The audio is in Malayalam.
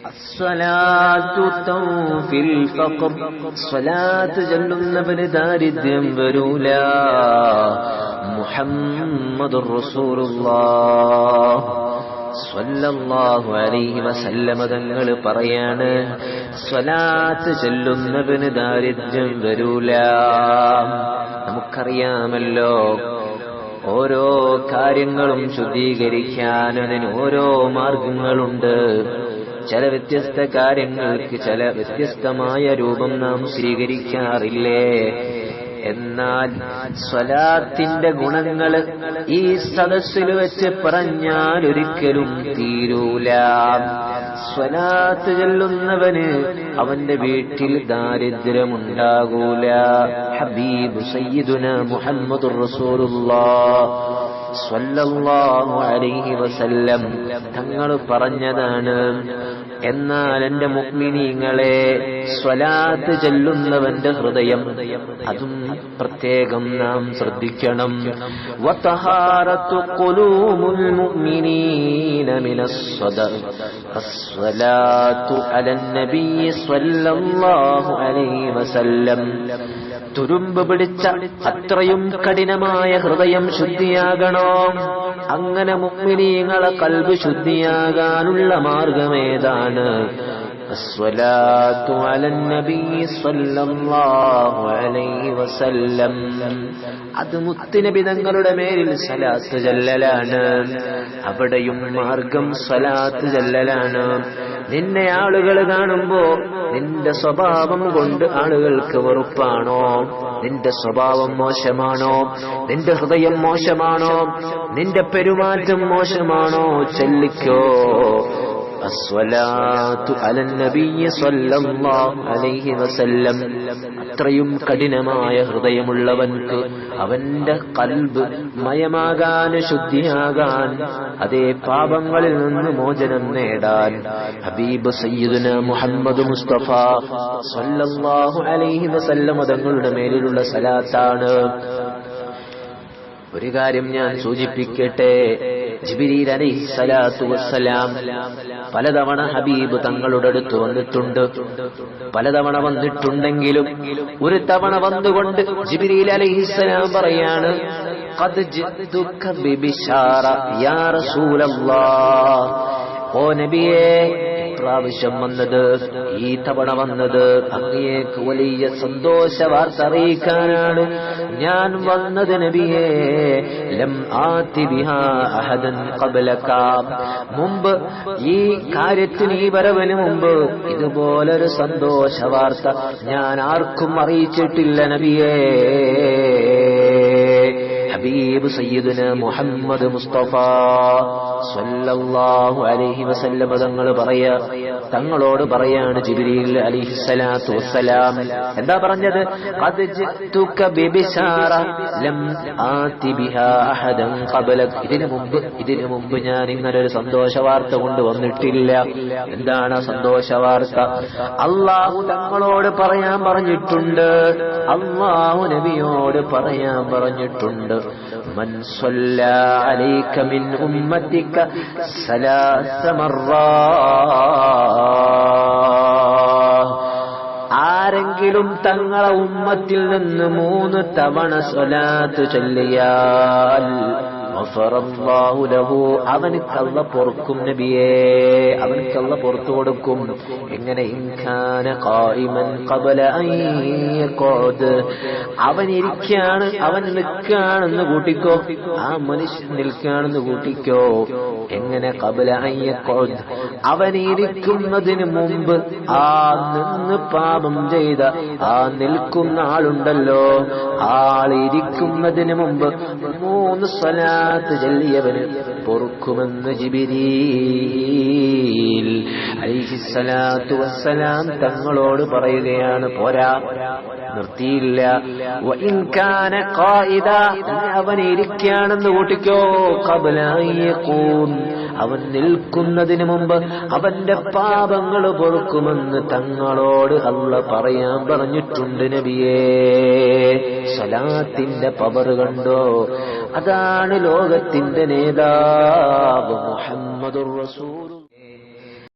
الصلاة تنفي الفقر صلاة ചെല്ലുന്നവന് ദാരിദ്ര്യം വരൂല. മുഹമ്മദുർ റസൂലുള്ളാഹ് സ്വല്ലല്ലാഹു അലൈഹി വസല്ലമ തങ്ങൾ പറയാണ്, സ്വലാത്ത് ചെല്ലുന്നവന് ദാരിദ്ര്യം വരൂല. നമുക്കറിയാമല്ലോ, ഓരോ കാര്യങ്ങളും ശുദ്ധീകരിക്കാൻ അതിന് ഓരോ മാർഗങ്ങളുണ്ട്. ചില വ്യത്യസ്ത കാര്യങ്ങൾക്ക് ചില വ്യത്യസ്തമായ രൂപം നാം സ്വീകരിക്കാറില്ലേ? എന്നാൽ സ്വലാത്തിന്റെ ഗുണങ്ങൾ ഈ സദസ്സിൽ വെച്ച് പറഞ്ഞാൽ ഒരിക്കലും തീരൂല. സ്വലാത്ത് ചെല്ലുന്നവന് അവന്റെ വീട്ടിൽ ദാരിദ്ര്യമുണ്ടാകൂല. ഹബീബ് സയ്യിദുനാ മുഹമ്മദുർ റസൂലുള്ളാഹ് സ്വല്ലല്ലാഹു അലൈഹി വസല്ലം തങ്ങൾ പറഞ്ഞതാണ്. എന്നാൽ എന്റെ മുഅ്മിനീങ്ങളെ, സ്വലാത്ത് ചെല്ലുന്നവന്റെ ഹൃദയം അതും പ്രത്യേകം നാം ശ്രദ്ധിക്കണം. വതഹാറത്തു ഖുലൂബുൽ മുഅ്മിനീന മിനസ് സദഖ അസ്സലാത്തു അലൻ നബിയ്യി സ്വല്ലല്ലാഹു അലൈഹി വസല്ലം. തുരുമ്പ് പിടിച്ച അത്രയും കഠിനമായ ഹൃദയം ശുദ്ധിയാകണോ? അങ്ങനെ മുഅ്മിനീങ്ങളെ ഖൽബ് ശുദ്ധിയാകാനുള്ള മാർഗമേതാണ്? അസ്സലാത്തു അലൻ നബിയ്യി സ്വല്ലല്ലാഹു അലൈഹി വസല്ലം. അത് മുത്തുനബി തങ്ങളുടെ മേലിൽ സ്വലാത്ത് ചൊല്ലലാണ്. അവിടെയും മാർഗം സ്വലാത്ത് ചൊല്ലലാണ്. നിന്നെ ആളുകൾ കാണുമ്പോ നിന്റെ സ്വഭാവം കൊണ്ട് ആളുകൾക്ക് വെറുപ്പാണോ? നിന്റെ സ്വഭാവം മോശമാണോ? നിന്റെ ഹൃദയം മോശമാണോ? നിന്റെ പെരുമാറ്റം മോശമാണോ? ചൊല്ലിക്കോ അസ്സലാത്തു അലൻ നബിയ്യി സ്വല്ലല്ലാഹു അലൈഹി വസല്ലം. അത്രയും കഠിനമായ ഹൃദയമുള്ളവൻക്ക് അവന്റെ ഖൽബ് മയമാകാൻ, ശുദ്ധിയാകാൻ, അതേ പാപങ്ങളിൽ നിന്ന് മോചനം നേടാൻ ഹബീബ് സയ്യിദുനാ മുഹമ്മദ് മുസ്തഫ സ്വല്ലല്ലാഹു അലൈഹി വസല്ലം തങ്ങളുടെ മേലിലുള്ള സലാത്താണ്. ഒരു കാര്യം ഞാൻ സൂചിപ്പിക്കട്ടെ. ജിബ്രീൽ അലൈഹിസ്സലാത്തു വസ്സലാം പലതവണ ഹബീബ് തങ്ങളുടെ അടുത്ത് വന്നിട്ടുണ്ട്. പലതവണ വന്നിട്ടുണ്ടെങ്കിലും ഒരു തവണ വന്നുകൊണ്ട് ജിബ്രീൽ അലൈഹിസ്സലാം പറയാണ്, ഖദ് ജിഅ്തുക ബിബിശാറ യാ റസൂലല്ലാഹ്. ഓ നബിയേ, പ്രാവശ്യം വന്നത്, ഈ തവണ വന്നത് അങ്ങേക്ക് വലിയ സന്തോഷ വാർത്ത അറിയിക്കാനാണ് ഞാൻ വന്നത് നബിയേ. ലം ആതി ബിഹാ അഹദൻ ഖബ്ലക. മുമ്പ് ഈ കാര്യത്തിന്, ഈ വരവിന് മുമ്പ് ഇതുപോലൊരു സന്തോഷ വാർത്ത ഞാൻ ആർക്കും അറിയിച്ചിട്ടില്ല നബിയേ. ഹബീബ് സയ്യിദുനാ മുഹമ്മദ് മുസ്തഫ സ്വല്ലല്ലാഹു അലൈഹി വസല്ലം തങ്ങളോട് പറയാണ് ജിബ്രീൽ അലൈഹിസ്സലാത്തു വസ്സലാം. എന്താ പറഞ്ഞത്? ഖദ് ജിഅ്തുക ബിബിശാറ ലം ആതി ബിഹാ അഹദൻ ഖബ്ലക. ഇതിനു മുമ്പ് ഞാൻ ഇങ്ങനൊരു സന്തോഷ വാർത്ത കൊണ്ടുവന്നിട്ടില്ല. എന്താണ് സന്തോഷ വാർത്ത? അല്ലാഹു തങ്ങളോട് പറയാൻ പറഞ്ഞിട്ടുണ്ട്, അല്ലാഹു നബിയോട് പറയാൻ പറഞ്ഞിട്ടുണ്ട്. മൻ സ്വല്ലാ അലൈക മിൻ ഉമ്മതിക സലാസ മർറാത്ത്. ആരെങ്കിലും തങ്ങളെ ഉമ്മത്തിൽ നിന്ന് 3 തവണ സ്വലാത്ത് ചൊല്ലിയാൽ ഗഫറല്ലാഹു ലഹു, അവനക്ക് അല്ലാഹു പൊറുക്കും നബിയേ, അവനക്ക് അല്ലാഹു പുറത്തു കൊടുക്കും. എങ്ങനെ? ഇൻകാന ഖായിമൻ ഖബല അൻ യഖഉദ്. അവൻ ഇരിക്കാണ്, അവൻ നിൽക്കാണെന്ന് കൂട്ടിക്കോ, ആ മനുഷ്യൻ നിൽക്കാണെന്ന് കൂട്ടിക്കോ. എങ്ങനെ? ഖബല അൻ യഖഉദ്, അവൻ ഇരിക്കുന്നതിന് മുമ്പ് ആ നിന്ന് പാപം ചെയ്ത ആ നിൽക്കുന്ന ആളുണ്ടല്ലോ, ആളിരിക്കുന്നതിന് മുമ്പ് 3 സ്വലാത്ത് ചൊല്ലിയവന് പൊറുക്കുമെന്ന് ജിബ്രീൽ അലൈഹിസ്സലാത്തു വസ്സലാം തങ്ങളോട് പറയുകയാണ്. പോരാ, നിർത്തിയില്ല. വഇൻ കാന ഖായിദ, അവൻ ഇരിക്കുകയാണെന്ന് കൂട്ടിക്കോ. ഖബ്ല അൻ യഖൂം, അവൻ നിൽക്കുന്നതിന് മുമ്പ് അവന്റെ പാപങ്ങൾ പൊറുക്കുമെന്ന് തങ്ങളോട് അല്ലാഹു പറയാൻ പറഞ്ഞിട്ടുണ്ട് നബിയേ. സ്വലാത്തിന്റെ പവർ കണ്ടോ? അതാണ് ലോകത്തിന്റെ നേതാവ് മുഹമ്മദുർ റസൂൽ.